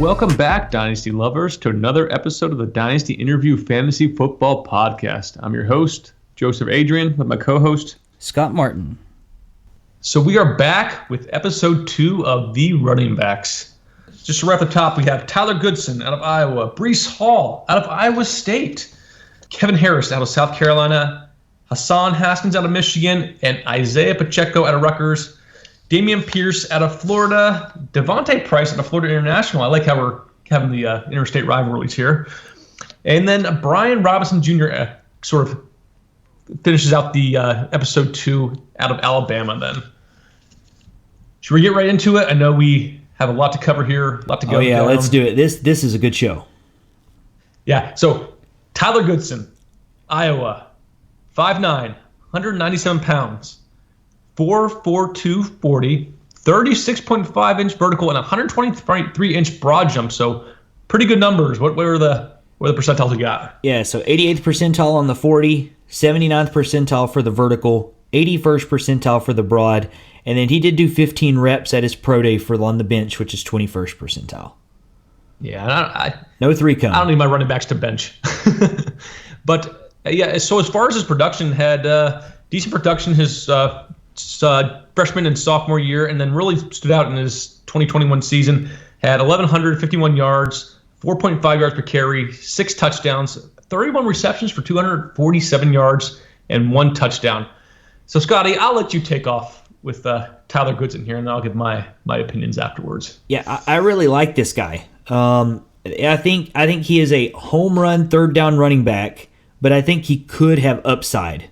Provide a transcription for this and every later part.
welcome back, Dynasty lovers, to another episode of the Dynasty Interview Fantasy Football Podcast. I'm your host, Joseph Adrian, with my co-host, Scott Martin. So we are back with episode 2 of The Running Backs. Just right at the top, we have Tyler Goodson out of Iowa, Breece Hall out of Iowa State, Kevin Harris out of South Carolina, Hassan Haskins out of Michigan, and Isaih Pacheco out of Rutgers, Dameon Pierce out of Florida, Devontae Price out of Florida International. I like how we're having the interstate rivalries here. And then Brian Robinson Jr. Sort of finishes out the episode 2 out of Alabama then. Should we get right into it? I know we have a lot to cover here, a lot to go. Oh, yeah, let's do it. This is a good show. Yeah, so Tyler Goodson, Iowa, 5'9", 197 pounds, 4.42 40, 36.5-inch vertical, and 123-inch broad jump. So pretty good numbers. What are the percentiles we got? Yeah, so 88th percentile on the 40, 79th percentile for the vertical, 81st percentile for the broad, and then he did do 15 reps at his pro day for on the bench, which is 21st percentile. Yeah, no three cone. I don't need my running backs to bench. But yeah, so as far as his production, had decent production his freshman and sophomore year, and then really stood out in his 2021 season. Had 1,151 yards, 4.5 yards per carry, 6 touchdowns, 31 receptions for 247 yards, and 1 touchdown. So, Scotty, I'll let you take off with Tyler Goodson here, and then I'll give my opinions afterwards. Yeah, I really like this guy. I think he is a home run third down running back, but I think he could have upside.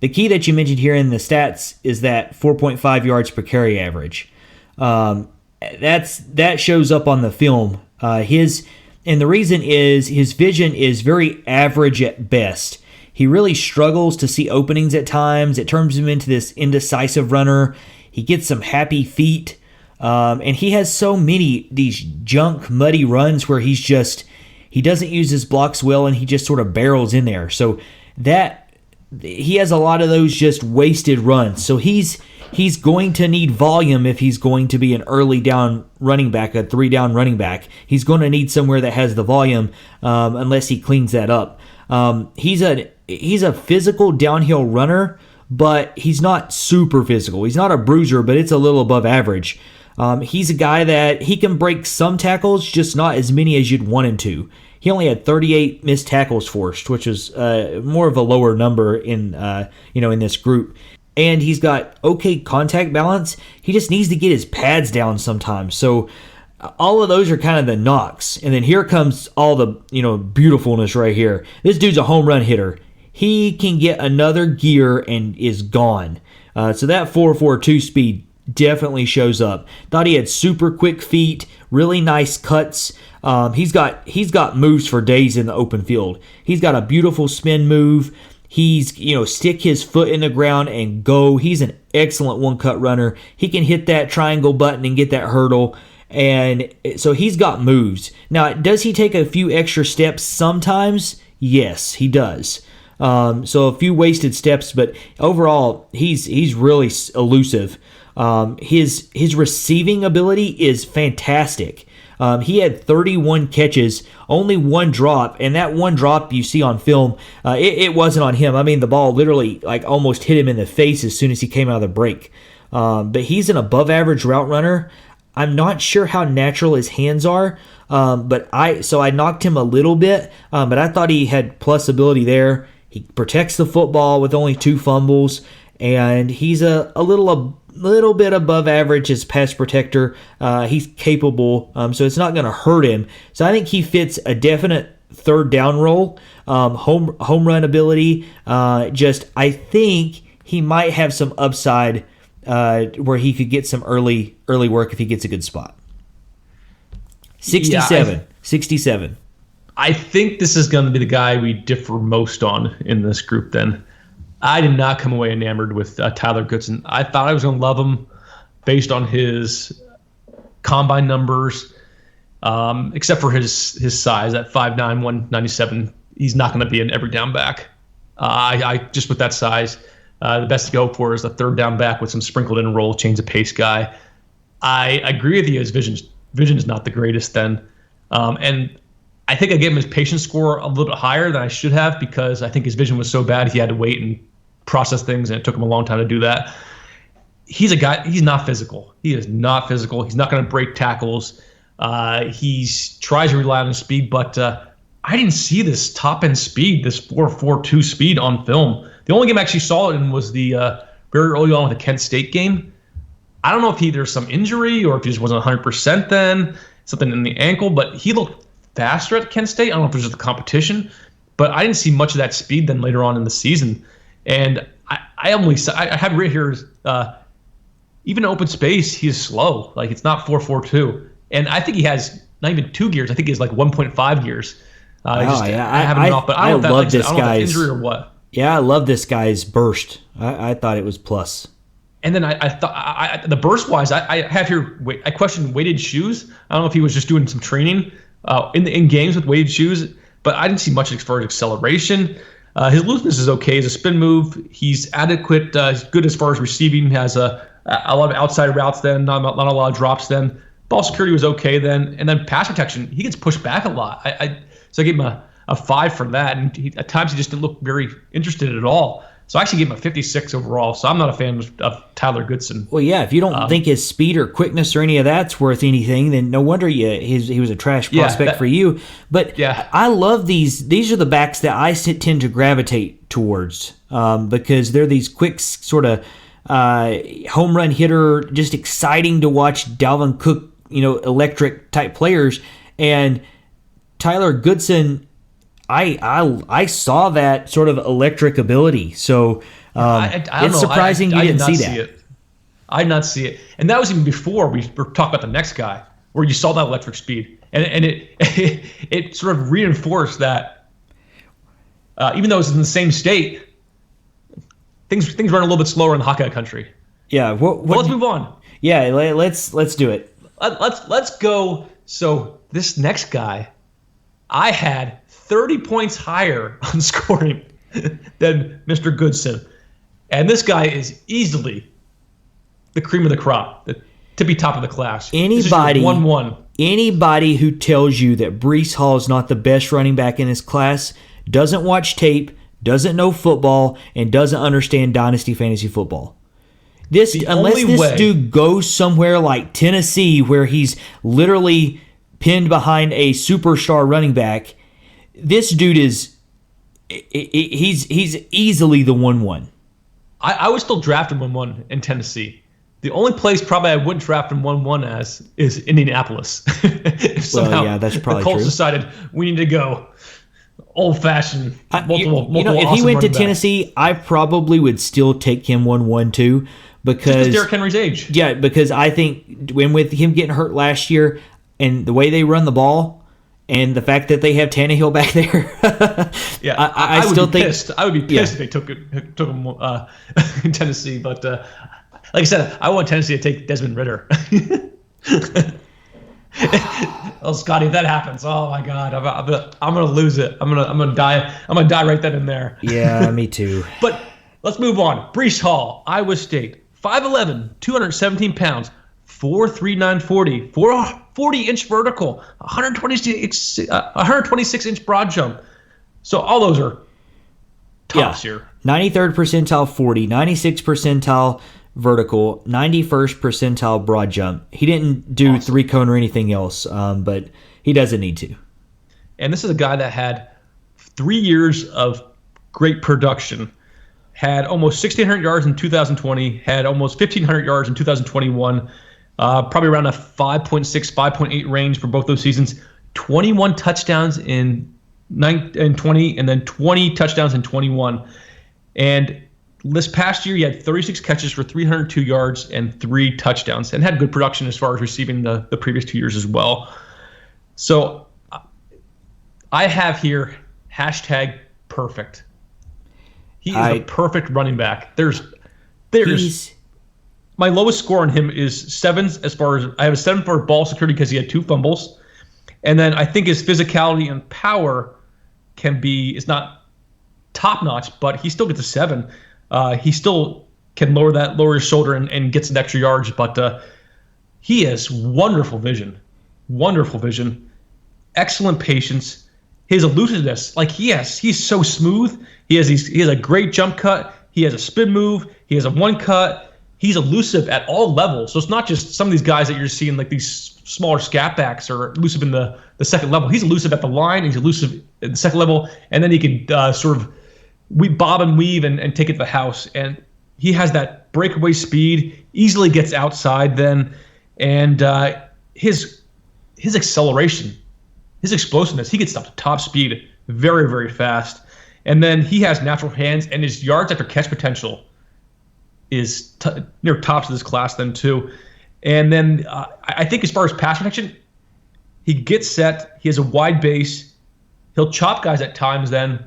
The key that you mentioned here in the stats is that 4.5 yards per carry average. That shows up on the film. And the reason is his vision is very average at best. He really struggles to see openings at times. It turns him into this indecisive runner. He gets some happy feet. And he has so many these junk, muddy runs where he doesn't use his blocks well, and he just sort of barrels in there. So he has a lot of those just wasted runs. So he's going to need volume if he's going to be an early down running back, a 3-down running back. He's going to need somewhere that has the volume unless he cleans that up. He's a physical downhill runner, but he's not super physical. He's not a bruiser, but it's a little above average. He's a guy that he can break some tackles, just not as many as you'd want him to. He only had 38 missed tackles forced, which is more of a lower number in this group. And he's got okay contact balance. He just needs to get his pads down sometimes. So all of those are kind of the knocks. And then here comes all the beautifulness right here. This dude's a home run hitter. He can get another gear and is gone. So that 4.42 speed definitely shows up. Thought he had super quick feet, really nice cuts. He's got moves for days in the open field. He's got a beautiful spin move. He's stick his foot in the ground and go. He's an excellent one-cut runner. He can hit that triangle button and get that hurdle. And so he's got moves. Now, does he take a few extra steps sometimes? Yes, he does. So a few wasted steps, but overall, he's really elusive. His receiving ability is fantastic. He had 31 catches, only 1 drop, and that 1 drop you see on film, it wasn't on him. I mean, the ball literally almost hit him in the face as soon as he came out of the break. But he's an above-average route runner. I'm not sure how natural his hands are, but I knocked him a little bit, but I thought he had plus ability there. He protects the football with only 2 fumbles, and he's a little bit above average as pass protector. He's capable, so it's not going to hurt him. So I think he fits a definite third down role, home run ability. I think he might have some upside where he could get some early work if he gets a good spot. 67. I think this is going to be the guy we differ most on in this group then. I did not come away enamored with Tyler Goodson. I thought I was going to love him based on his combine numbers, except for his size at 5'9", 197. He's not going to be an every down back. I just with that size, the best to go for is a third down back with some sprinkled in roll, change of pace guy. I agree with you. His vision's vision is not the greatest then. And I think I gave him his patience score a little bit higher than I should have because I think his vision was so bad he had to wait and process things, and it took him a long time to do that. He's a guy, he's not physical. He is not physical. He's not going to break tackles. He tries to rely on his speed, but I didn't see this top-end speed, this 4.42 speed on film. The only game I actually saw it in was the very early on with the Kent State game. I don't know if there's some injury or if he just wasn't 100% then, something in the ankle, but he looked faster at Kent State. I don't know if it was just the competition, but I didn't see much of that speed then later on in the season. And I have right here, even in open space, he is slow. Like, it's not 4.42. And I think he has not even 2 gears. I think he has like 1.5 gears. I have him off, but I don't know if that's injury or what. Yeah, I love this guy's burst. I thought it was plus. And then I thought the burst wise, I have here. I questioned weighted shoes. I don't know if he was just doing some training in games with weighted shoes, but I didn't see much as far as acceleration. His looseness is okay as a spin move. He's adequate. He's good as far as receiving. He has a lot of outside routes. Then not a lot of drops. Then ball security was okay. Then and then pass protection. He gets pushed back a lot. So I gave him a 5 for that. And at times he just didn't look very interested at all. So I actually gave him a 56 overall. So I'm not a fan of Tyler Goodson. Well, yeah, if you don't think his speed or quickness or any of that's worth anything, then no wonder he was a trash prospect for you. But yeah, I love these. These are the backs that I tend to gravitate towards because they're these quick sort of home run hitter, just exciting to watch Dalvin Cook, electric type players. And Tyler Goodson, I saw that sort of electric ability. So it's surprising you didn't see that. I did not see it. And that was even before we were talking about the next guy, where you saw that electric speed. And it sort of reinforced that even though it's in the same state, things run a little bit slower in Hawkeye country. Yeah. Let's move on. Yeah, let's do it. Let's go. So this next guy, I had 30 points higher on scoring than Mr. Goodson. And this guy is easily the cream of the crop, the tippy top of the class. Anybody 1-1. Anybody who tells you that Breece Hall is not the best running back in his class doesn't watch tape, doesn't know football, and doesn't understand dynasty fantasy football. Unless this dude goes somewhere like Tennessee where he's literally pinned behind a superstar running back, this dude he's easily the 1-1. I would still draft him 1-1 in Tennessee. The only place probably I wouldn't draft him 1-1 as is Indianapolis. If somehow that's probably the Colts true. Decided we need to go old-fashioned, multiple if awesome he went to running Tennessee, backs. I probably would still take him 1-1 too. Because Derrick Henry's age. Yeah, because I think with him getting hurt last year and the way they run the ball and the fact that they have Tannehill back there, yeah, I still think pissed. I would be pissed if they took him in Tennessee. But like I said, I want Tennessee to take Desmond Ridder. Oh, Scotty, if that happens, oh my God, I'm gonna lose it. I'm gonna die. I'm gonna die right then and there. Yeah, me too. But let's move on. Breece Hall, Iowa State. 5'11", 217 pounds, 4.39 40, 40-inch vertical, 126-inch broad jump. So all those are tops here. 93rd percentile 40, 96th percentile vertical, 91st percentile broad jump. He didn't do awesome. 3-cone or anything else, but he doesn't need to. And this is a guy that had 3 years of great production. Had almost 1,600 yards in 2020, had almost 1,500 yards in 2021, probably around a 5.6, 5.8 range for both those seasons. 21 touchdowns in 20, and then 20 touchdowns in 21. And this past year, he had 36 catches for 302 yards and 3 touchdowns, and had good production as far as receiving the previous 2 years as well. So I have here #perfect. He is a perfect running back. There's my lowest score on him is 7. As far as I have a 7 for ball security because he had 2 fumbles, and then I think his physicality and power is not top notch, but he still gets a 7. He still can lower his shoulder and get some extra yards, but he has wonderful vision. wonderful vision, excellent patience, his elusiveness. Like he's so smooth. He has a great jump cut. He has a spin move. He has a one cut. He's elusive at all levels. So it's not just some of these guys that you're seeing like these smaller scat backs are elusive in the second level. He's elusive at the line. He's elusive at the second level, and then he can sort of bob and weave and take it to the house. And he has that breakaway speed. Easily gets outside then, and his acceleration, his explosiveness. He gets up to top speed very, very fast. And then he has natural hands, and his yards after catch potential is near tops of this class then too. And then I think as far as pass protection, he gets set. He has a wide base. He'll chop guys at times then.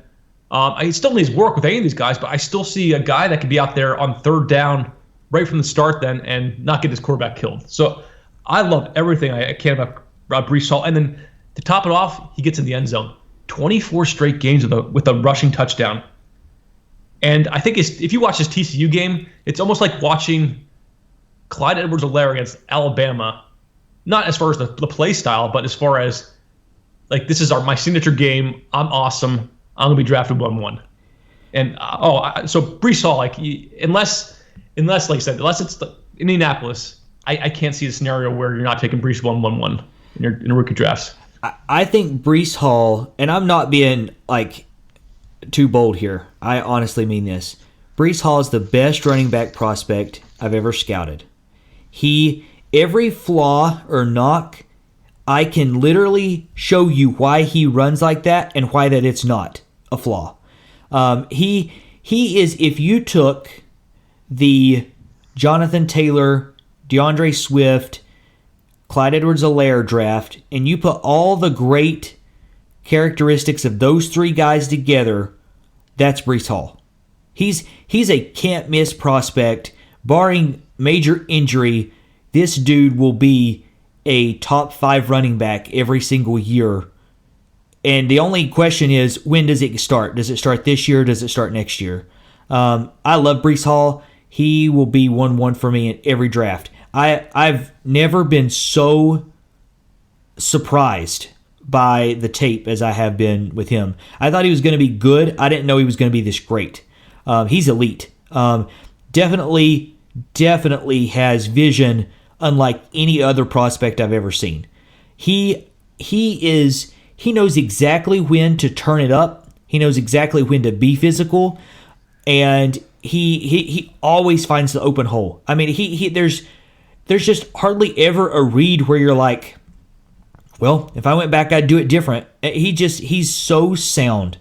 I still needs work with any of these guys, but I still see a guy that could be out there on third down right from the start then and not get his quarterback killed. So I love everything I can about Breece Hall. And then to top it off, he gets in the end zone. 24 straight games with a rushing touchdown. And I think if you watch this TCU game, it's almost like watching Clyde Edwards-Helaire against Alabama. Not as far as the play style, but as far as, like, this is my signature game. I'm awesome. I'm going to be drafted 1-1. And, so Breece Hall, like, unless like I said, unless it's Indianapolis, I can't see a scenario where you're not taking Breece 1-1-1 in your rookie drafts. I think Breece Hall, and I'm not being like too bold here. I honestly mean this. Breece Hall is the best running back prospect I've ever scouted. Every flaw or knock, I can literally show you why he runs like that and why that it's not a flaw. He is, if you took the Jonathan Taylor, DeAndre Swift, Clyde Edwards-Helaire draft, and you put all the great characteristics of those three guys together, that's Breece Hall. He's a can't-miss prospect. Barring major injury, this dude will be a top 5 running back every single year. And the only question is, when does it start? Does it start this year? Does it start next year? I love Breece Hall. He will be 1-1 for me in every draft. I've never been so surprised by the tape as I have been with him. I thought he was going to be good. I didn't know he was going to be this great. He's elite. Definitely has vision unlike any other prospect I've ever seen. He knows exactly when to turn it up. He knows exactly when to be physical, and he always finds the open hole. I mean, there's just hardly ever a read where you're like, well, if I went back, I'd do it different. He's so sound.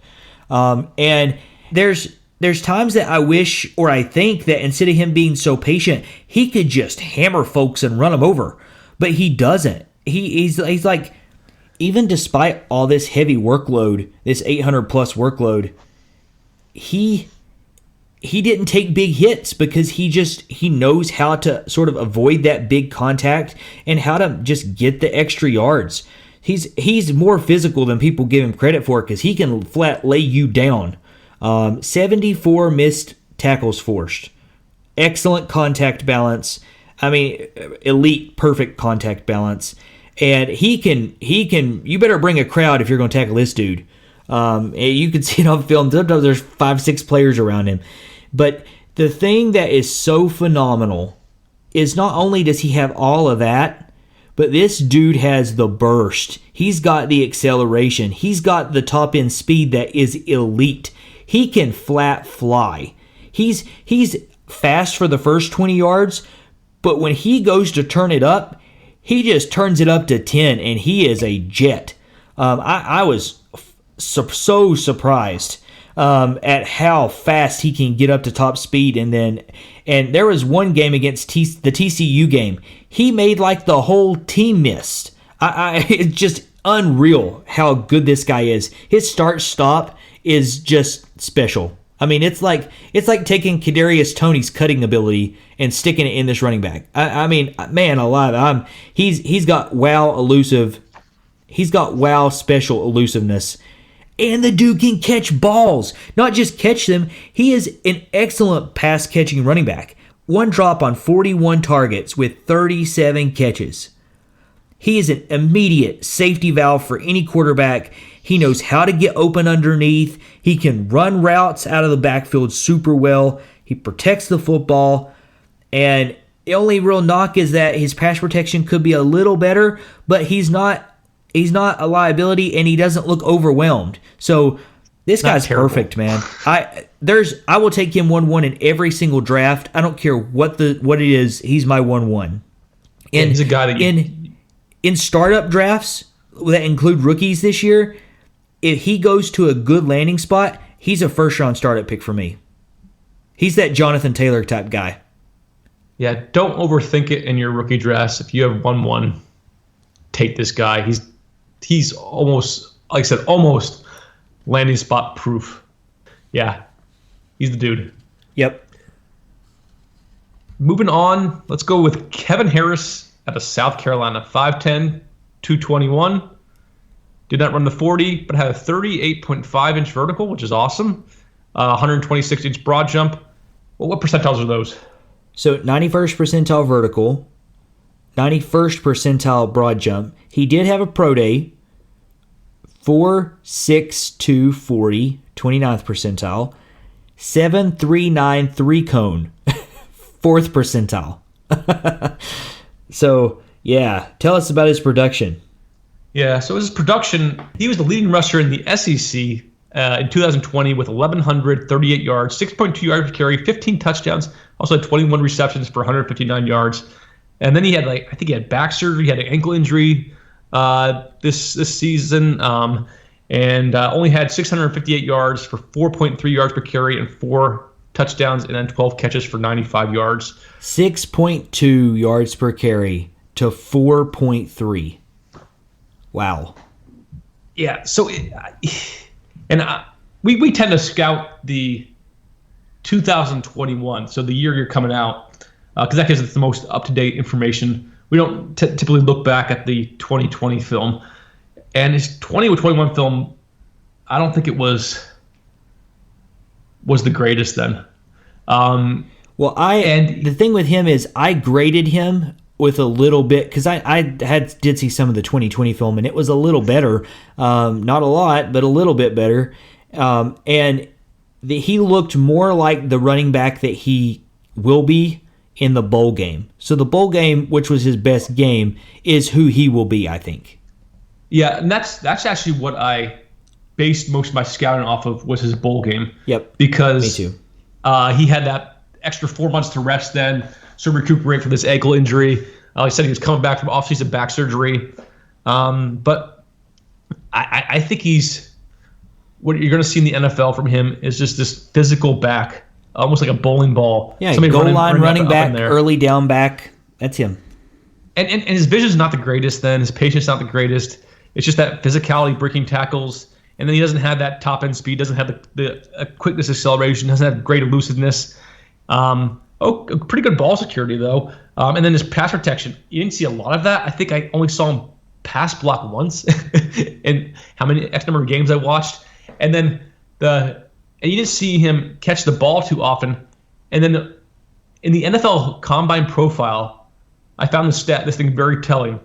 And there's times that I wish, or I think that instead of him being so patient, he could just hammer folks and run them over. But he doesn't. He's like, even despite all this heavy workload, this 800-plus workload, he didn't take big hits because he knows how to sort of avoid that big contact and how to just get the extra yards. He's more physical than people give him credit for because he can flat lay you down. 74 missed tackles forced. Excellent contact balance. I mean, elite, perfect contact balance. And he can. You better bring a crowd if you're going to tackle this dude. You can see it on film. Sometimes there's 5-6 players around him. But the thing that is so phenomenal is not only does he have all of that, but this dude has the burst. He's got the acceleration. He's got the top end speed that is elite. He can flat fly. He's fast for the first 20 yards, but when he goes to turn it up, he just turns it up to 10, and he is a jet. I was so surprised at how fast he can get up to top speed. And there was one game against the TCU game. He made like the whole team missed. It's just unreal how good this guy is. His start-stop is just special. I mean, it's like taking Kadarius Toney's cutting ability and sticking it in this running back. I mean, man alive, he's got wow elusive. He's got wow special elusiveness. And the dude can catch balls. Not just catch them, he is an excellent pass-catching running back. One drop on 41 targets with 37 catches. He is an immediate safety valve for any quarterback. He knows how to get open underneath. He can run routes out of the backfield super well. He protects the football. And the only real knock is that his pass protection could be a little better, but he's not a liability, and he doesn't look overwhelmed. So this guy's perfect, man. I will take him 1-1 in every single draft. I don't care what it is. He's my 1-1. And he's a guy that in startup drafts that include rookies this year, if he goes to a good landing spot, he's a first-round startup pick for me. He's that Jonathan Taylor type guy. Yeah, don't overthink it in your rookie drafts. If you have 1-1, take this guy. He's almost, like I said, almost landing spot proof. Yeah, he's the dude. Yep. Moving on, let's go with Kevin Harris out of South Carolina, 5'10", 221. Did not run the 40, but had a 38.5-inch vertical, which is awesome. 126-inch broad jump. Well, what percentiles are those? So 91st percentile vertical, 91st percentile broad jump. He did have a pro day, 4.62 40, 29th percentile, 7.39 3 cone, 4th percentile. So, yeah, tell us about his production. Yeah, so his production, he was the leading rusher in the SEC in 2020 with 1,138 yards, 6.2 yards per carry, 15 touchdowns, also had 21 receptions for 159 yards. And then he had, I think he had back surgery, he had an ankle injury this season, and only had 658 yards for 4.3 yards per carry and 4 touchdowns, and then 12 catches for 95 yards. 6.2 yards per carry to 4.3. Wow. Yeah, so we tend to scout the 2021, so the year you're coming out, because that gives us the most up-to-date information. We don't typically look back at the 2020 film. And his 20 or 21 film, I don't think it was the greatest then. The thing with him is I graded him with a little bit, because I did see some of the 2020 film, and it was a little better. Not a lot, but a little bit better. He looked more like the running back that he will be in the bowl game. So the bowl game, which was his best game, is who he will be, I think. Yeah, and that's actually what I based most of my scouting off of, was his bowl game. Yep. Because me too. He had that extra 4 months to rest then, so recuperate from this ankle injury. Like I said, he was coming back from off-season back surgery. But I think what you're going to see in the NFL from him is just this physical back, almost like a bowling ball. Yeah, goal line running back, early down back. That's him. And his vision's not the greatest then. His patience not the greatest. It's just that physicality, breaking tackles. And then he doesn't have that top-end speed, doesn't have the quickness, acceleration, doesn't have great elusiveness. Pretty good ball security, though. And then his pass protection. You didn't see a lot of that. I think I only saw him pass block once in how many X number of games I watched. And then you didn't see him catch the ball too often. And then in the NFL Combine profile, I found this thing very telling.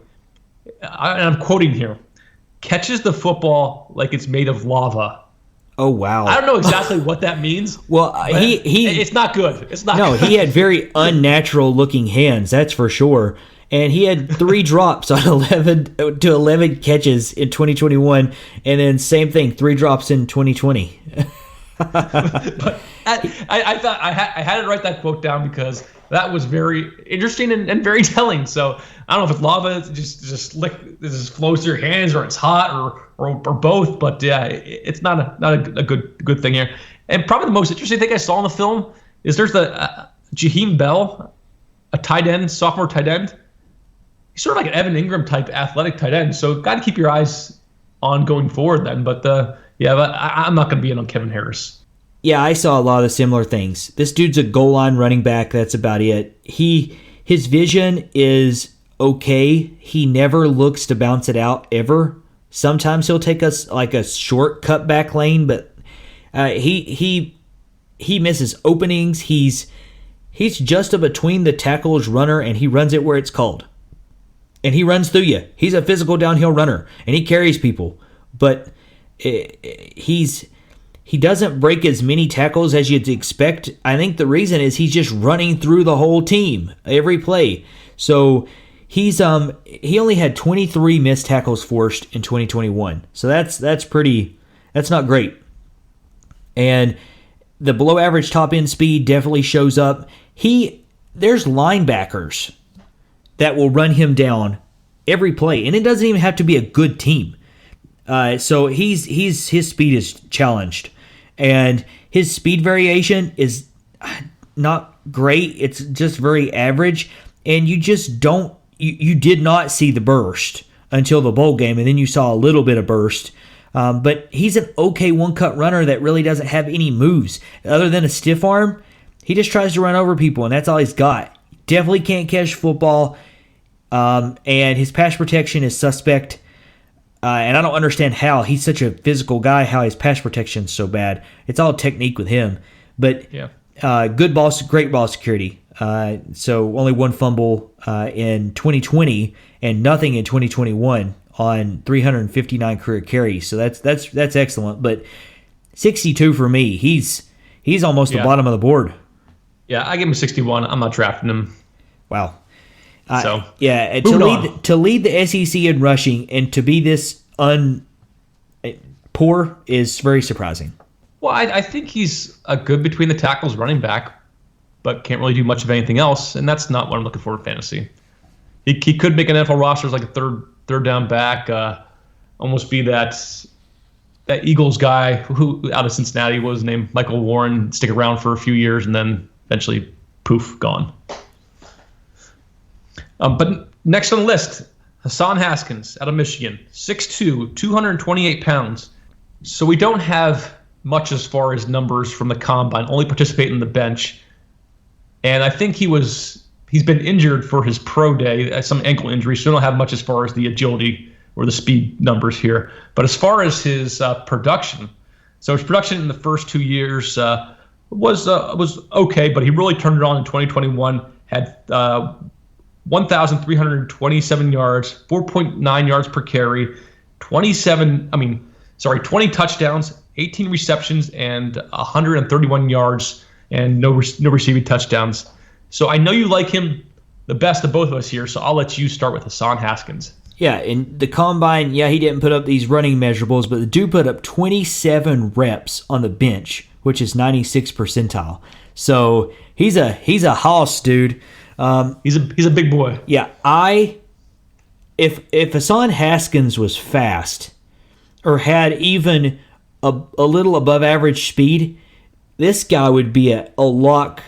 And I'm quoting here. Catches the football like it's made of lava. Oh, wow. I don't know exactly what that means. Well, it's not good. It's not good. He had very unnatural looking hands, that's for sure. And he had 3 drops on 11 catches in 2021, and then same thing, 3 drops in 2020. But I thought I had to write that quote down because that was very interesting and very telling. So I don't know if it's lava, just flows through your hands, or it's hot, or both. But yeah, it's not a good thing here. And probably the most interesting thing I saw in the film is there's the Jaheim Bell, a tight end, sophomore tight end. He's sort of like an Evan Ingram type athletic tight end. So got to keep your eyes on going forward then. But I'm not going to be in on Kevin Harris. Yeah, I saw a lot of similar things. This dude's a goal line running back. That's about it. His vision is okay. He never looks to bounce it out ever. Sometimes he'll take us like a short cut back lane, but he misses openings. He's just a between the tackles runner, and he runs it where it's called. and he runs through you. He's a physical downhill runner, and he carries people. But he doesn't break as many tackles as you'd expect. I think the reason is he's just running through the whole team every play. So he only had 23 missed tackles forced in 2021. So that's not great. And the below average top end speed definitely shows up. There's linebackers that will run him down every play, and it doesn't even have to be a good team. So his speed is challenged, and his speed variation is not great. It's just very average, and you just don't. You did not see the burst until the bowl game, and then you saw a little bit of burst. But he's an okay one-cut runner that really doesn't have any moves other than a stiff arm. He just tries to run over people, and that's all he's got. Definitely can't catch football, and his pass protection is suspect. And I don't understand how he's such a physical guy, how his pass protection is so bad. It's all technique with him. But great ball security. So only one fumble in 2020 and nothing in 2021 on 359 career carries. So that's excellent. But 62 for me. He's almost the bottom of the board. Yeah, I give him 61. I'm not drafting him. Wow. So to lead the SEC in rushing and to be this poor is very surprising. Well, I think he's a good between the tackles running back, but can't really do much of anything else, and that's not what I'm looking for in fantasy. He could make an NFL roster as like a third down back, almost be that Eagles guy who out of Cincinnati, what was his name, Michael Warren, stick around for a few years and then eventually poof, gone. But next on the list, Hassan Haskins out of Michigan, 6'2", 228 pounds. So we don't have much as far as numbers from the combine, only participate in the bench. And I think he's been injured for his pro day, some ankle injury, so we don't have much as far as the agility or the speed numbers here. But as far as his production, so his production in the first 2 years was okay, but he really turned it on in 2021, had 1,327 yards, 4.9 yards per carry, 20 touchdowns, 18 receptions, and 131 yards, and no receiving touchdowns. So I know you like him the best of both of us here, so I'll let you start with Hassan Haskins. Yeah, in the combine, he didn't put up these running measurables, but the dude put up 27 reps on the bench, which is 96th percentile. So he's a hoss, dude. He's a big boy. Yeah, if Hassan Haskins was fast or had even a little above average speed, this guy would be a lock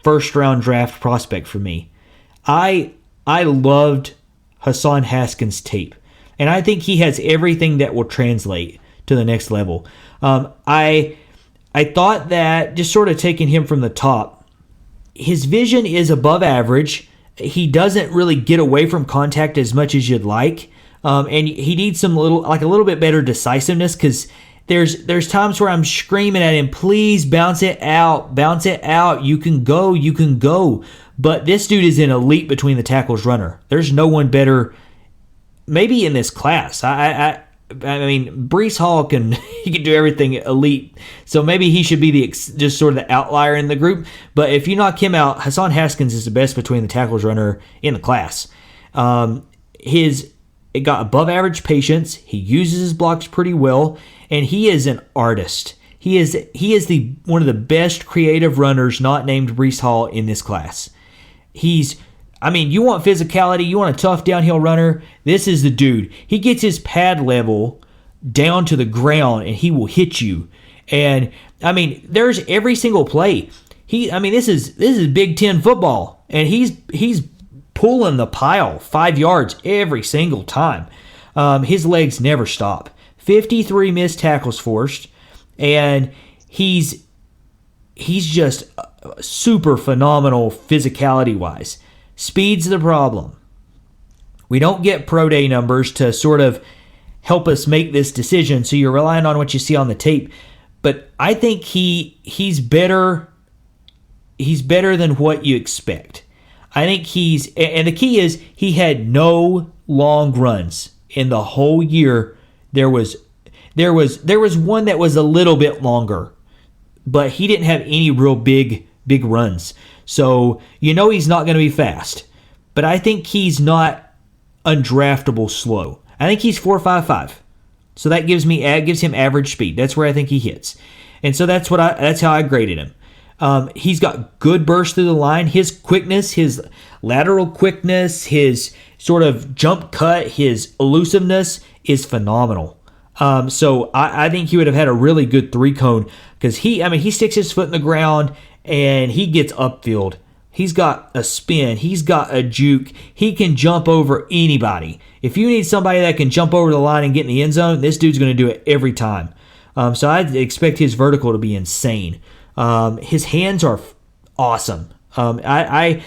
first round draft prospect for me. I loved Hassan Haskins' tape, and I think he has everything that will translate to the next level. I thought that, just sort of taking him from the top, his vision is above average. He doesn't really get away from contact as much as you'd like, and he needs a little bit better decisiveness, because there's times where I'm screaming at him, please bounce it out, you can go. But this dude is an elite between the tackles runner. There's no one better, maybe in this class. I mean, Breece Hall he can do everything elite. So maybe he should be just sort of the outlier in the group. But if you knock him out, Hassan Haskins is the best between the tackles runner in the class. It got above average patience. He uses his blocks pretty well, and he is an artist. He is one of the best creative runners not named Breece Hall in this class. You want physicality, you want a tough downhill runner, this is the dude. He gets his pad level down to the ground and he will hit you. And there's every single play. This is Big Ten football, and he's pulling the pile 5 yards every single time. His legs never stop. 53 missed tackles forced, and he's just super phenomenal physicality-wise. Speed's the problem. We don't get pro day numbers to sort of help us make this decision, so you're relying on what you see on the tape. But I think he's better than what you expect. I think and the key is he had no long runs in the whole year. There was one that was a little bit longer, but he didn't have any real big runs. So he's not going to be fast. But I think he's not undraftable slow. I think he's 4.55. So that gives him average speed. That's where I think he hits. And so that's how I graded him. He's got good burst through the line. His quickness, his lateral quickness, his sort of jump cut, his elusiveness is phenomenal. So I think he would have had a really good 3-cone because he sticks his foot in the ground and he gets upfield. He's got a spin. He's got a juke. He can jump over anybody. If you need somebody that can jump over the line and get in the end zone, this dude's going to do it every time. So I expect his vertical to be insane. His hands are awesome. I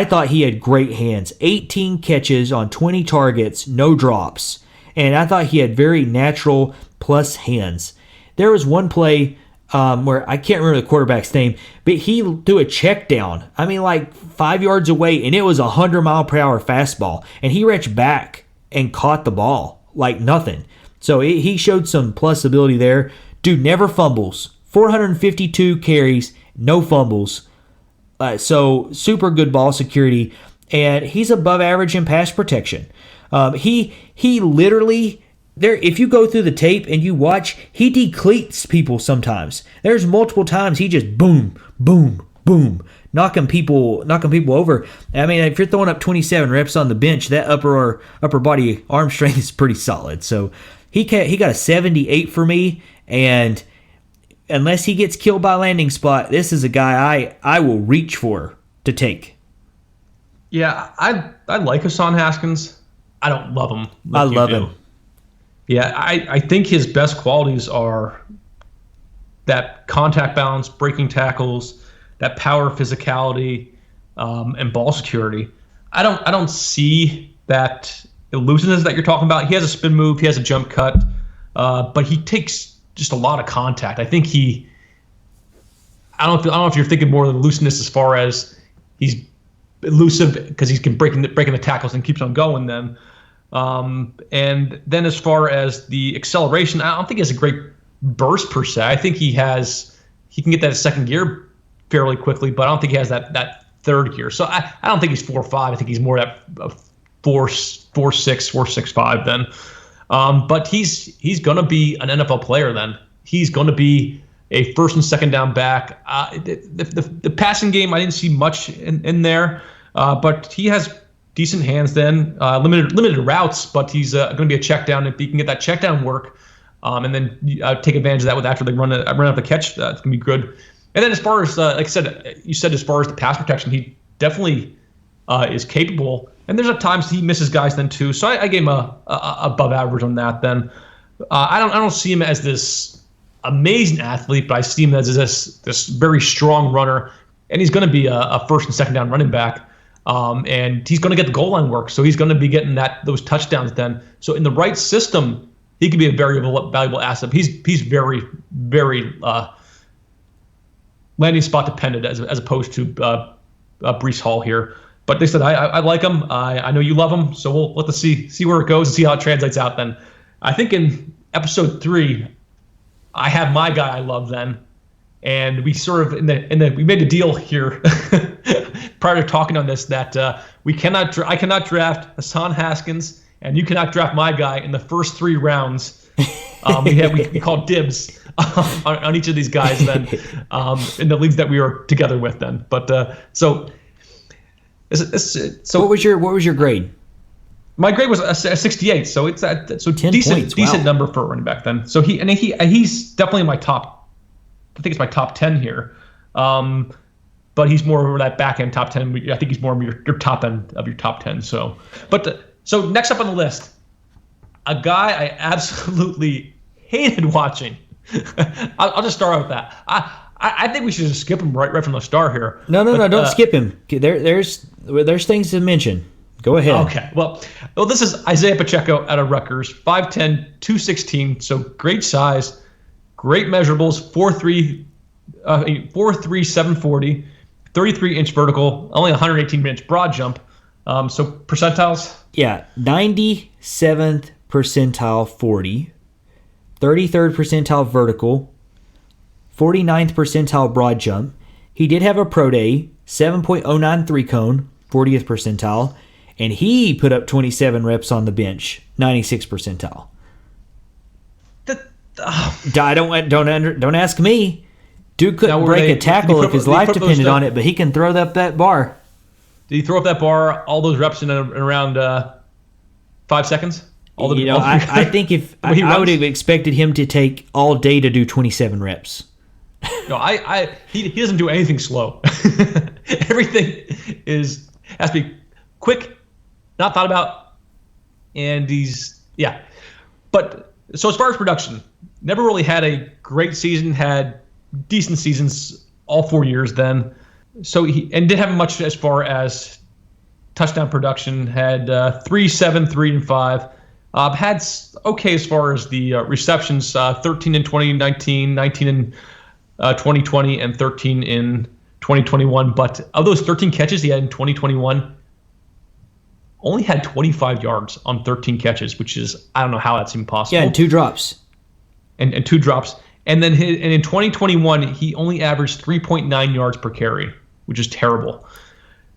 thought he had great hands. 18 catches on 20 targets, no drops. And I thought he had very natural plus hands. There was one play where I can't remember the quarterback's name, but he threw a check down. Like 5 yards away, and it was a 100-mile-per-hour fastball. And he reached back and caught the ball like nothing. So he showed some plus ability there. Dude never fumbles. 452 carries, no fumbles. So super good ball security. And he's above average in pass protection. He literally... if you go through the tape and you watch, he decleats people sometimes. There's multiple times he just boom, boom, boom, knocking people over. If you're throwing up 27 reps on the bench, that upper body arm strength is pretty solid. So he got a 78 for me, and unless he gets killed by landing spot, this is a guy I will reach for to take. Yeah, I like Hassan Haskins. I don't love him. I love him. Yeah, I think his best qualities are that contact balance, breaking tackles, that power, physicality, and ball security. I don't see that elusiveness that you're talking about. He has a spin move, he has a jump cut, but he takes just a lot of contact. I think I don't know if you're thinking more of the elusiveness as far as he's elusive because he's breaking the tackles and keeps on going then. And then as far as the acceleration, I don't think he has a great burst per se. I think he can get that second gear fairly quickly, but I don't think he has that third gear. So I don't think he's 4.5. I think he's more that 4.6, 4.65 then. But he's going to be an NFL player then. He's going to be a first and second down back. The passing game, I didn't see much in there, but he has decent hands then, limited routes, but he's going to be a check down. If he can get that check down work, and then take advantage of that after they run out the catch, it's going to be good. And then as far as, like I said, as far as the pass protection, he definitely is capable. And there's at times he misses guys then too. So I gave him a above average on that then. I don't see him as this amazing athlete, but I see him as this very strong runner, and he's going to be a first and second down running back. And he's going to get the goal line work, so he's going to be getting those touchdowns then. So in the right system, he could be a very valuable asset. He's very, very landing spot dependent as opposed to Breece Hall here. But they said I like him. I know you love him, so we'll let see where it goes and see how it translates out then. I think in episode 3, I have my guy I love then. And we sort of we made a deal here prior to talking on this that I cannot draft Hassan Haskins, and you cannot draft my guy in the first 3 rounds. We called dibs on each of these guys then in the leagues that we were together with then. But so what was your grade? My grade was a 68, so it's 10 decent points. Decent Wow. number for a running back then. So he's definitely in my top. I think it's my top 10 here, but he's more of that back end top 10. I think he's more of your top end of your top 10. So next up on the list, a guy I absolutely hated watching. I'll just start out with that. I think we should just skip him right from the start here. No, don't skip him. There's things to mention. Go ahead. Okay. Well, this is Isaih Pacheco out of Rutgers, 5'10", 216. So great size. Great measurables, 4.3, 740, 33-inch vertical, only 118-inch broad jump. So percentiles? Yeah, 97th percentile 40, 33rd percentile vertical, 49th percentile broad jump. He did have a pro day, 7.093 cone, 40th percentile, and he put up 27 reps on the bench, 96th percentile. Don't ask me. Dude couldn't break a tackle if his life depended on it, but he can throw up that bar. Did he throw up that bar, all those reps in around 5 sequens? I think I would have expected him to take all day to do 27 reps. No, he doesn't do anything slow. Everything has to be quick, not thought about, and But so as far as production, never really had a great season. Had decent seasons all 4 years then. So didn't have much as far as touchdown production. Had 3, 7, 3, and 5. Had okay as far as the receptions. 13 in 2019, 19 in 2020, and 13 in 2021. But of those 13 catches he had in 2021, only had 25 yards on 13 catches, which is, I don't know how that's even possible. Yeah, and 2 drops. And 2 drops. And then in 2021, he only averaged 3.9 yards per carry, which is terrible.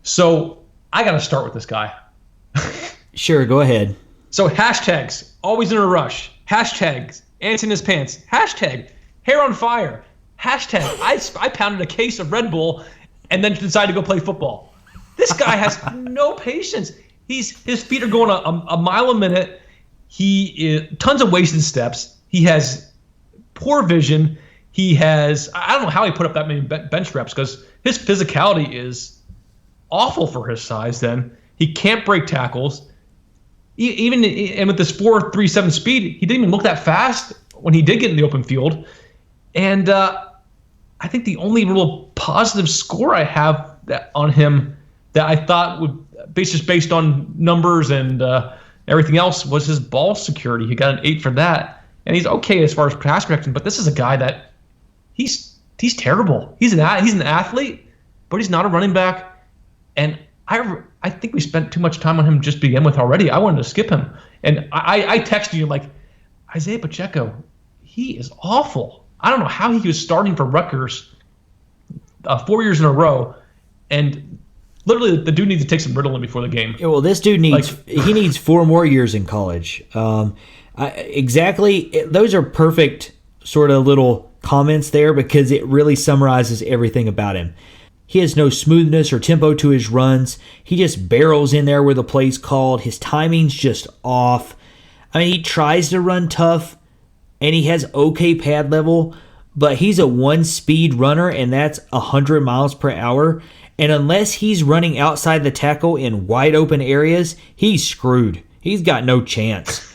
So I got to start with this guy. Sure, go ahead. So hashtags, always in a rush. Hashtags, ants in his pants. Hashtag, hair on fire. Hashtag, I pounded a case of Red Bull and then decided to go play football. This guy has no patience. His feet are going a mile a minute. Tons of wasted steps. He has poor vision. I don't know how he put up that many bench reps because his physicality is awful for his size then. He can't break tackles. And with this 4.37 speed, he didn't even look that fast when he did get in the open field. And I think the only real positive score I have on him that I thought would, based on numbers and everything else, was his ball security. He got an 8 for that. And he's okay as far as pass protection, but this is a guy that he's terrible. He's an athlete, but he's not a running back. And I think we spent too much time on him just to begin with already. I wanted to skip him. And I texted you like, Isaiah Pacheco, he is awful. I don't know how he was starting for Rutgers 4 years in a row. And literally the dude needs to take some Ritalin before the game. Yeah, well, this dude needs 4 more years in college. Exactly. Those are perfect sort of little comments there because it really summarizes everything about him. He has no smoothness or tempo to his runs. He just barrels in there where the play's called. His timing's just off. I mean, he tries to run tough, and he has okay pad level, but he's a 1-speed runner, and that's 100 miles per hour. And unless he's running outside the tackle in wide open areas, he's screwed. He's got no chance.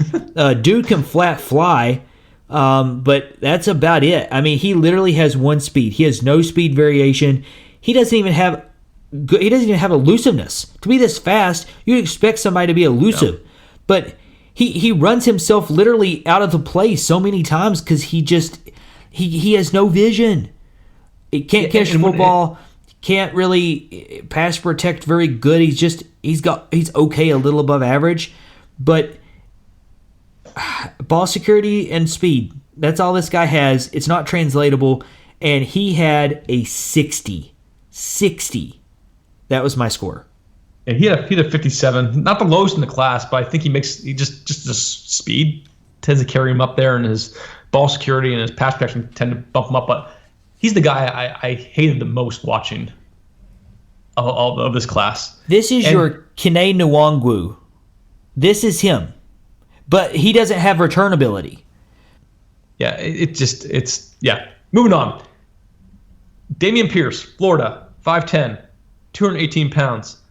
Dude can flat fly, but that's about it. I mean, he literally has 1 speed. He has no speed variation. He doesn't even have elusiveness. To be this fast, you'd expect somebody to be elusive. No. But he runs himself literally out of the play so many times because he has no vision. He can't catch the football. Can't really pass protect very good. He's okay, a little above average, but ball security and speed. That's all this guy has. It's not translatable, and he had a 60. That was my score. And he had a 57. Not the lowest in the class, but I think he just the speed tends to carry him up there, and his ball security and his pass protection tend to bump him up. But he's the guy I hated the most watching of this class. This is your Kene Nwangwu. This is him. But he doesn't have return ability. Yeah, Moving on. Dameon Pierce, Florida, 5'10", 218 pounds,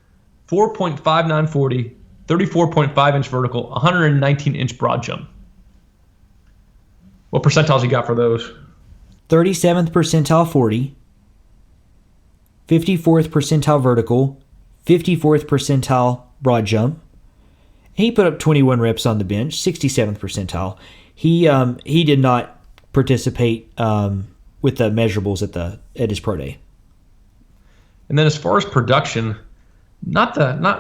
4.59 40, 34.5-inch vertical, 119-inch broad jump. What percentiles you got for those? 37th percentile 40, 54th percentile vertical, 54th percentile broad jump. He put up 21 reps on the bench, 67th percentile. He did not participate with the measurables at his pro day. And then as far as production, not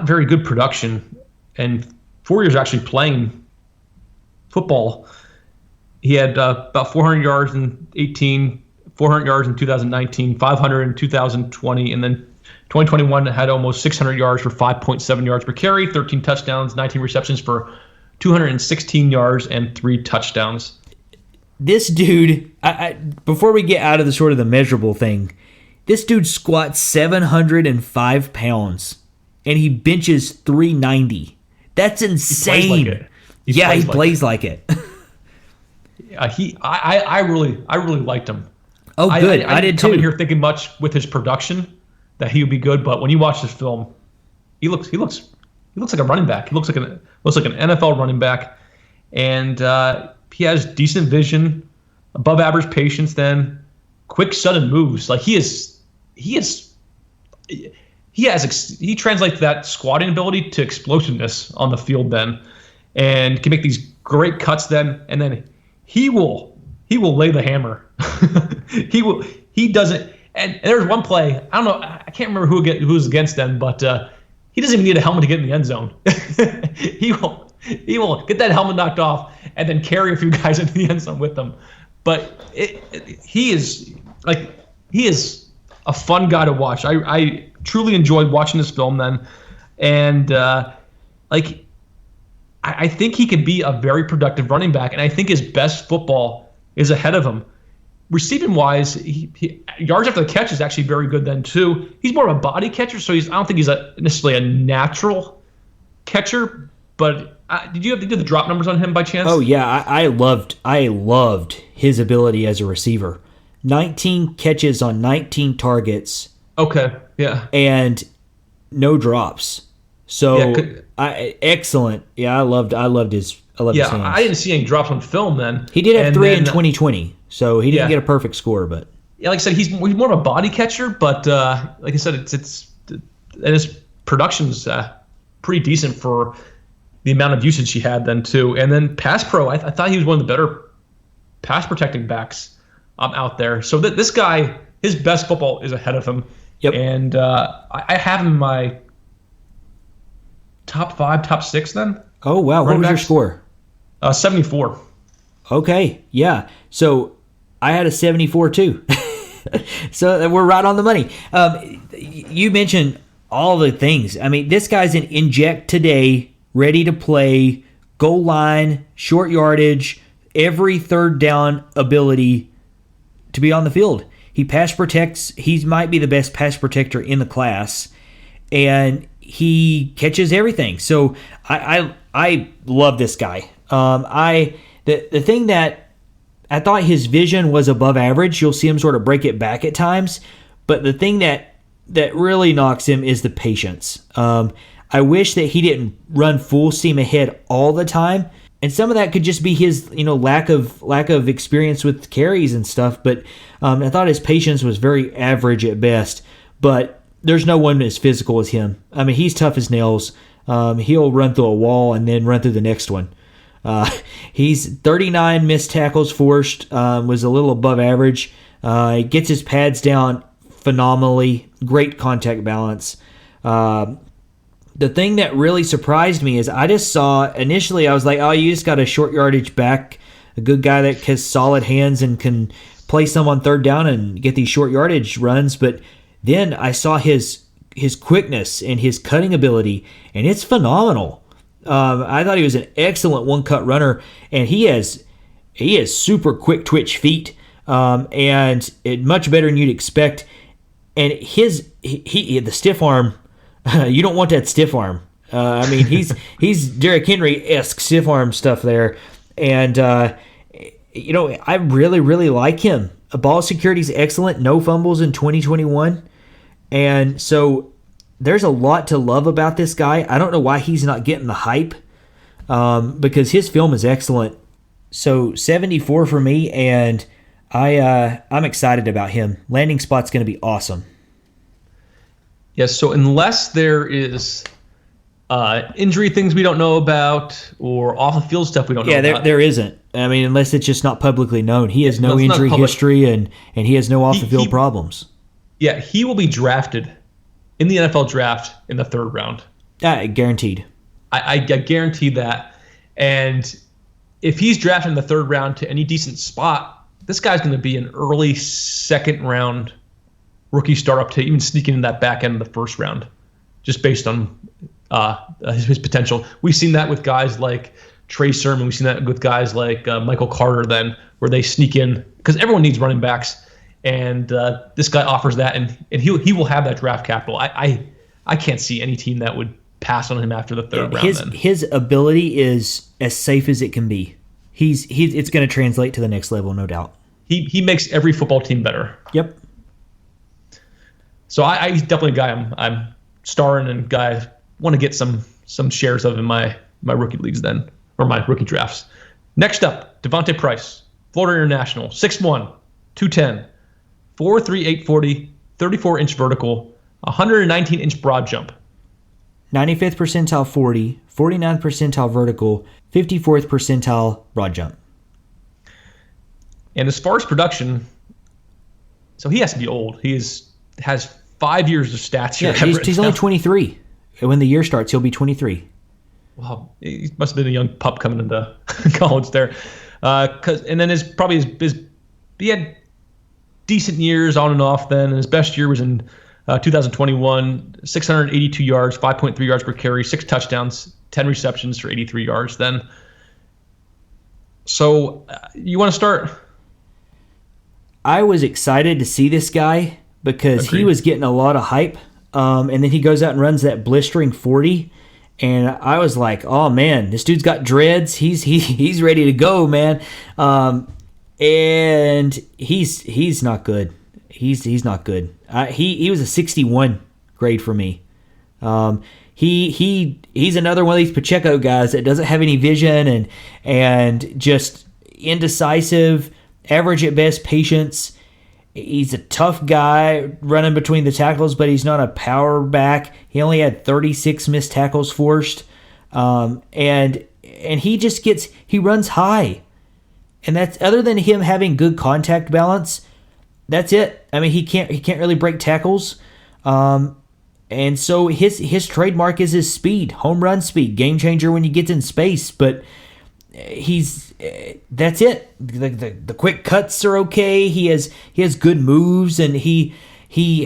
very good production. And 4 years actually playing football. He had about 400 yards in 18, 400 yards in 2019, 500 in 2020, and then 2021 had almost 600 yards for 5.7 yards per carry, 13 touchdowns, 19 receptions for 216 yards and 3 touchdowns. This dude, before we get out of the sort of the measurable thing, this dude squats 705 pounds and he benches 390. That's insane. He plays like it. I really liked him. Oh, good. I did too. Come in here thinking much with his production that he would be good, but when you watch this film, he looks like a running back. He looks like an NFL running back, and he has decent vision, above average patience. Then quick sudden moves. Like he translates that squatting ability to explosiveness on the field then, and can make these great cuts then, and then he will lay the hammer. He doesn't. And there's one play, I don't know, I can't remember who was against them, but he doesn't even need a helmet to get in the end zone. He will get that helmet knocked off and then carry a few guys into the end zone with them. But he is a fun guy to watch. I truly enjoyed watching this film then, and I think he could be a very productive running back, and I think his best football is ahead of him. Receiving wise, he yards after the catch is actually very good then too. He's more of a body catcher, so I don't think he's necessarily a natural catcher. But did you do the drop numbers on him by chance? Oh yeah, I loved his ability as a receiver. 19 catches on 19 targets. Okay, yeah, and no drops. So excellent. Yeah, I loved his hands. I didn't see any drops on film then. He did have 3 in 2020. So he didn't get a perfect score, but like I said, he's more of a body catcher. But like I said, and his production's pretty decent for the amount of usage he had then too. And then pass pro, I thought he was one of the better pass protecting backs out there. So this guy, his best football is ahead of him. Yep. And I have him in my top 5, top 6 then. Oh wow, what was your score? 74. Okay, yeah. So I had a 74 too. So we're right on the money. You mentioned all the things. I mean, this guy's an inject today, ready to play, goal line, short yardage, every third down ability to be on the field. He pass protects. He might be the best pass protector in the class, and he catches everything. So I love this guy. The thing that I thought his vision was above average. You'll see him sort of break it back at times. But the thing that really knocks him is the patience. I wish that he didn't run full steam ahead all the time. And some of that could just be his lack of experience with carries and stuff. But I thought his patience was very average at best. But there's no one as physical as him. I mean, he's tough as nails. He'll run through a wall and then run through the next one. He's 39 missed tackles forced, was a little above average. He gets his pads down phenomenally. Great contact balance. The thing that really surprised me is I just saw, initially I was like, oh, you just got a short yardage back, a good guy that has solid hands and can play some on third down and get these short yardage runs. But then I saw his quickness and his cutting ability, and it's phenomenal. I thought he was an excellent one-cut runner, and he has super quick twitch feet, and much better than you'd expect. And the stiff arm, you don't want that stiff arm. I mean, he's Derrick Henry-esque stiff arm stuff there, and I really really like him. Ball security is excellent, no fumbles in 2021, and so there's a lot to love about this guy. I don't know why he's not getting the hype, because his film is excellent. So 74 for me, and I'm excited about him. Landing spot's going to be awesome. Yes, so unless there is injury things we don't know about or off-the-field stuff we don't know about. Yeah, there isn't. I mean, unless it's just not publicly known. He has no injury history, and he has no off-the-field problems. Yeah, he will be drafted in the NFL draft in the 3rd round. Guaranteed. I guarantee that. And if he's drafted in the 3rd round to any decent spot, this guy's going to be an early 2nd round rookie startup to even sneaking in that back end of the 1st round, just based on his potential. We've seen that with guys like Trey Sermon. We've seen that with guys like Michael Carter then, where they sneak in because everyone needs running backs. And this guy offers that, and he will have that draft capital. I can't see any team that would pass on him after the 3rd round. His ability is as safe as it can be. It's going to translate to the next level, no doubt. He makes every football team better. Yep. So he's definitely a guy I'm starring and guy want to get some shares of in my rookie leagues then, or my rookie drafts. Next up, Devontae Price, Florida International, 6'1", 210. 4.3, 840, 34-inch vertical, 119-inch broad jump. 95th percentile 40, 49th percentile vertical, 54th percentile broad jump. And as far as production, so he has to be old. He has 5 years of stats here. Yeah, he's only 23. When the year starts, he'll be 23. Wow, he must have been a young pup coming into college there. And then he had decent years on and off then, and his best year was in 2021, 682 yards, 5.3 yards per carry, 6 touchdowns, 10 receptions for 83 yards then. So you want to start? I was excited to see this guy because Agreed. He was getting a lot of hype, and then he goes out and runs that blistering 40, and I was like, oh man, this dude's got dreads. He's ready to go, man. And he's not good. He's not good. He was a 61 grade for me. He's another one of these Pacheco guys that doesn't have any vision and just indecisive, average at best patience. He's a tough guy running between the tackles, but he's not a power back. He only had 36 missed tackles forced, and he runs high. And that's, other than him having good contact balance, that's it. I mean, he can't really break tackles. And so his trademark is his speed, home run speed, game changer when he gets in space. But that's it. The quick cuts are okay. He has good moves, and he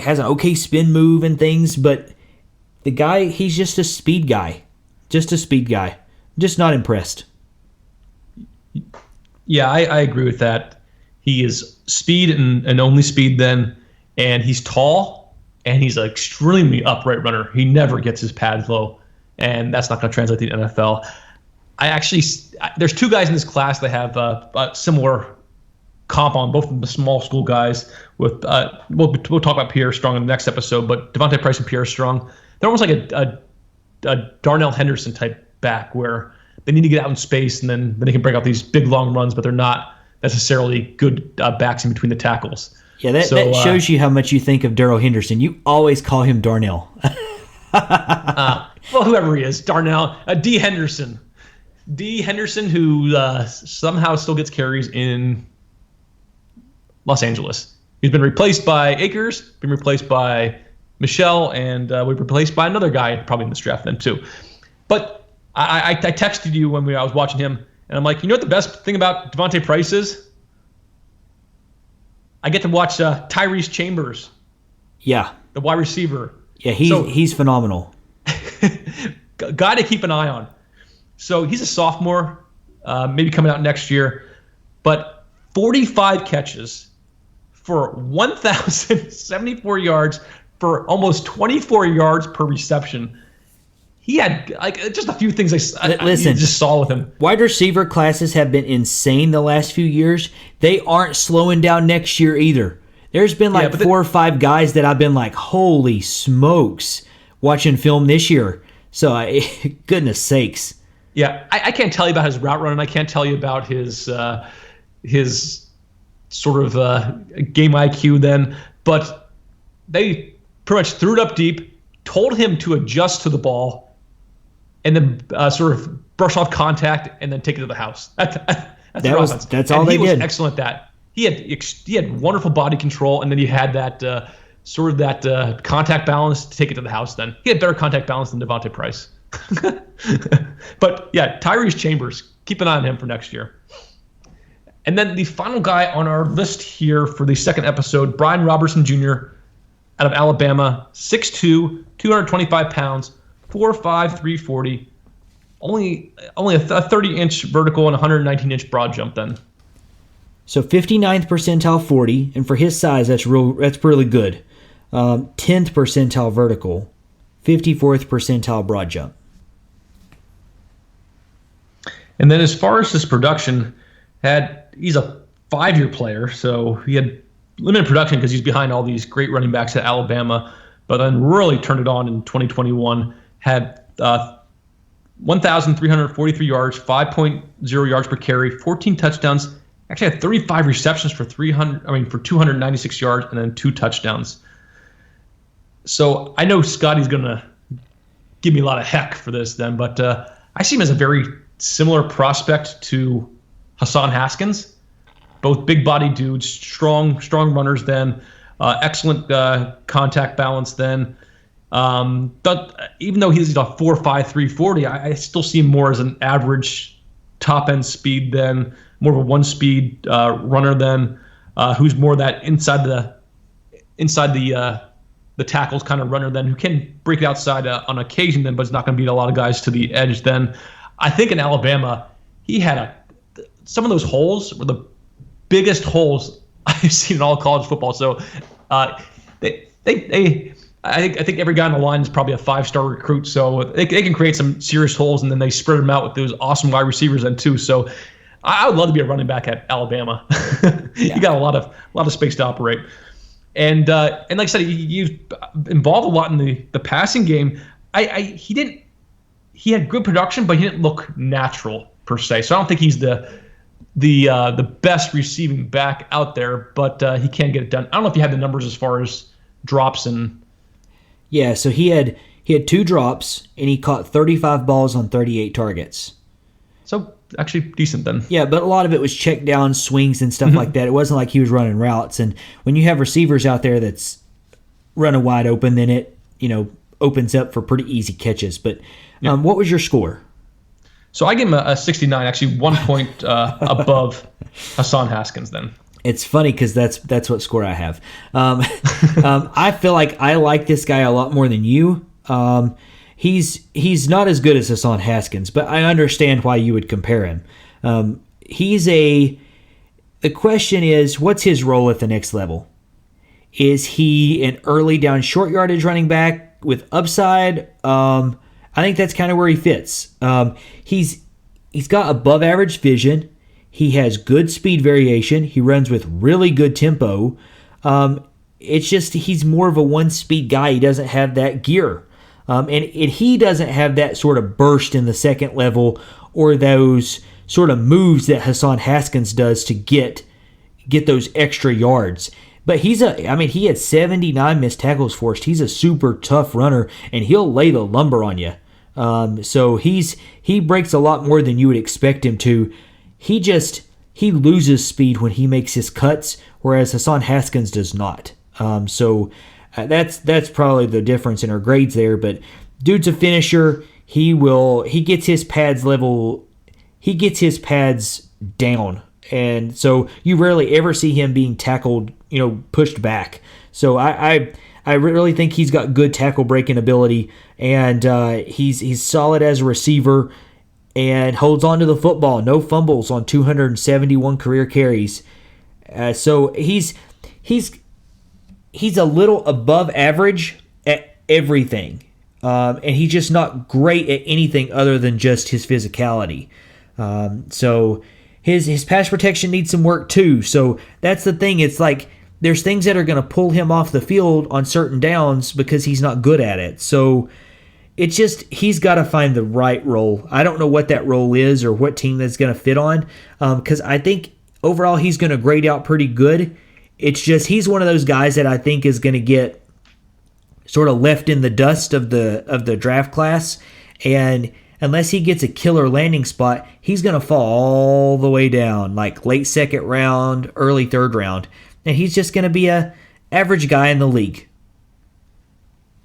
has an okay spin move and things. But the guy, he's just a speed guy. Just not impressed. Yeah, I agree with that. He is speed and only speed then, and he's tall, and he's an extremely upright runner. He never gets his pads low, and that's not going to translate to the NFL. There's 2 guys in this class that have a similar comp on, both of the small school guys. We'll talk about Pierre Strong in the next episode, but Devontae Price and Pierre Strong, they're almost like a Darnell Henderson type back where they need to get out in space, and then they can break out these big, long runs, but they're not necessarily good backs in between the tackles. Yeah, that shows you how much you think of Darrell Henderson. You always call him Darnell. Well, whoever he is, Darnell. D. Henderson. D. Henderson, who somehow still gets carries in Los Angeles. He's been replaced by Akers, been replaced by Michelle, and we've replaced by another guy probably in this draft then too. But I texted you when I was watching him, and I'm like, you know what the best thing about Devontae Price is? I get to watch Tyrese Chambers. Yeah. The wide receiver. Yeah, he's phenomenal. Guy to keep an eye on. So he's a sophomore, maybe coming out next year, but 45 catches for 1,074 yards for almost 24 yards per reception. He had just a few things I just saw with him. Wide receiver classes have been insane the last few years. They aren't slowing down next year either. There's been 4 or 5 guys that I've been like, holy smokes, watching film this year. So, goodness sakes. Yeah, I can't tell you about his route running. I can't tell you about his sort of game IQ then. But they pretty much threw it up deep, told him to adjust to the ball, and then sort of brush off contact and then take it to the house. That's all they did. He was excellent at that. He had wonderful body control, and then he had that sort of that contact balance to take it to the house then. He had better contact balance than Devontae Price. But yeah, Tyrese Chambers, keep an eye on him for next year. And then the final guy on our list here for the second episode, Brian Robertson Jr. out of Alabama, 6'2", 225 pounds, 4'5", 340. Only a 30-inch vertical and 119-inch broad jump then. So 59th percentile 40, and for his size, that's really good. 10th percentile vertical, 54th percentile broad jump. And then as far as his production, he's a 5-year player, so he had limited production because he's behind all these great running backs at Alabama, but then really turned it on in 2021, had 1,343 yards, 5.0 yards per carry, 14 touchdowns, actually had 35 receptions for 296 yards and then 2 touchdowns. So I know Scotty's going to give me a lot of heck for this then, but I see him as a very similar prospect to Hassan Haskins. Both big body dudes, strong runners then, excellent contact balance then. But even though he's a 4'5", 340, I still see him more as an average top-end speed than more of a one-speed runner than who's more that inside the tackles kind of runner then, who can break it outside on occasion then, but it's not going to beat a lot of guys to the edge then. I think in Alabama, he had some of those holes were the biggest holes I've seen in all college football. So I think every guy on the line is probably a 5-star recruit. So they can create some serious holes, and then they spread them out with those awesome wide receivers then too. So I would love to be a running back at Alabama. Yeah. You got a lot of space to operate. And like I said, he's involved a lot in the passing game. He had good production, but he didn't look natural per se. So I don't think he's the best receiving back out there, but he can get it done. I don't know if you had the numbers as far as drops and. Yeah, so he had 2 drops and he caught 35 balls on 38 targets. So actually decent then. Yeah, but a lot of it was check down swings and stuff like that. It wasn't like he was running routes. And when you have receivers out there that's running wide open, then it opens up for pretty easy catches. But what was your score? So I gave him a 69, actually 1 point above Hassan Haskins then. It's funny because that's what score I have. I feel like I like this guy a lot more than you. He's not as good as Hassan Haskins, but I understand why you would compare him. The question is, what's his role at the next level? Is he an early down short yardage running back with upside? I think that's kind of where he fits. He's got above average vision. He has good speed variation. He runs with really good tempo. It's just he's more of a one-speed guy. He doesn't have that gear. And he doesn't have that sort of burst in the second level or those sort of moves that Hassan Haskins does to get those extra yards. But he had 79 missed tackles forced. He's a super tough runner, and he'll lay the lumber on you. So he breaks a lot more than you would expect him to. He loses speed when he makes his cuts, whereas Hassan Haskins does not. So that's probably the difference in our grades there. But dude's a finisher. He gets his pads down, and so you rarely ever see him being tackled, pushed back. So I really think he's got good tackle breaking ability, and he's solid as a receiver and holds on to the football. No fumbles on 271 career carries. So he's a little above average at everything, and he's just not great at anything other than just his physicality. So his pass protection needs some work too. So that's the thing. It's like there's things that are going to pull him off the field on certain downs because he's not good at it. So it's just he's got to find the right role. I don't know what that role is or what team that's going to fit on, because I think overall he's going to grade out pretty good. It's just he's one of those guys that I think is going to get sort of left in the dust of the draft class, and unless he gets a killer landing spot, he's going to fall all the way down, like late second round, early third round, and he's just going to be a average guy in the league.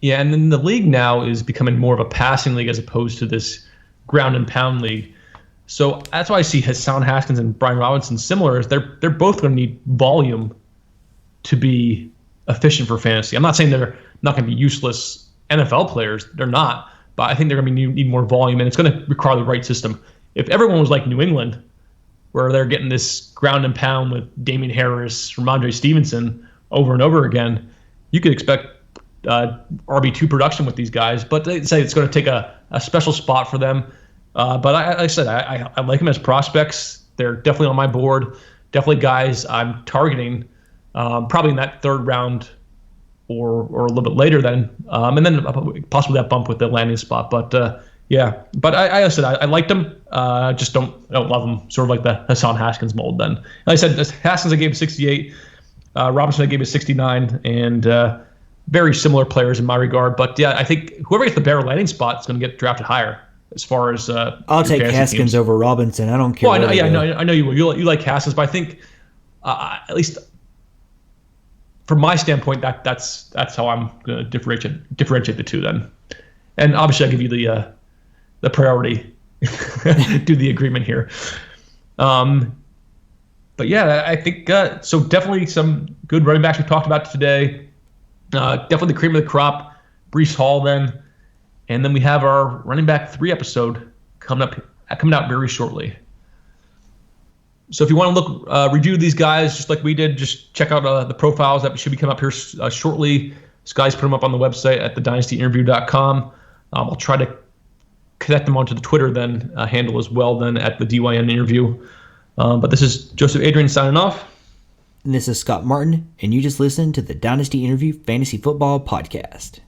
Yeah, and then the league now is becoming more of a passing league as opposed to this ground and pound league. So that's why I see Hassan, Haskins, and Brian Robinson similar. Is they're both going to need volume to be efficient for fantasy. I'm not saying they're not going to be useless NFL players. They're not. But I think they're going to need more volume, and it's going to require the right system. If everyone was like New England, where they're getting this ground and pound with Dameon Harris, Ramondre Stevenson over and over again, you could expect RB2 production with these guys. But they say it's going to take a special spot for them. But I said I like them as prospects. They're definitely on my board. Definitely guys I'm targeting probably in that third round or a little bit later then. And then possibly that bump with the landing spot. But yeah, but I said I liked them. Just don't love them. Sort of like the Hassan Haskins mold. Then like I said, Haskins I gave him 68. Robinson I gave him 69, and very similar players in my regard. But yeah, I think whoever gets the better landing spot is going to get drafted higher. As far as I'll take Haskins teams over Robinson. I don't care. Well, I know you will. You like Haskins, but I think at least from my standpoint, that's how I'm going to differentiate the two then. And obviously, I give you the priority, do the agreement here. But yeah, I think so. Definitely some good running backs we talked about today. Definitely the cream of the crop, Breece Hall then. And then we have our running back 3 episode coming out very shortly. So if you want to look review these guys just like we did, just check out the profiles that should be coming up here shortly. Sky's put them up on the website at thedynastyinterview.com. I'll try to connect them onto the Twitter then handle as well then at the DYN interview. But this is Joseph Adrian signing off. And this is Scott Martin, and you just listened to the Dynasty Interview Fantasy Football Podcast.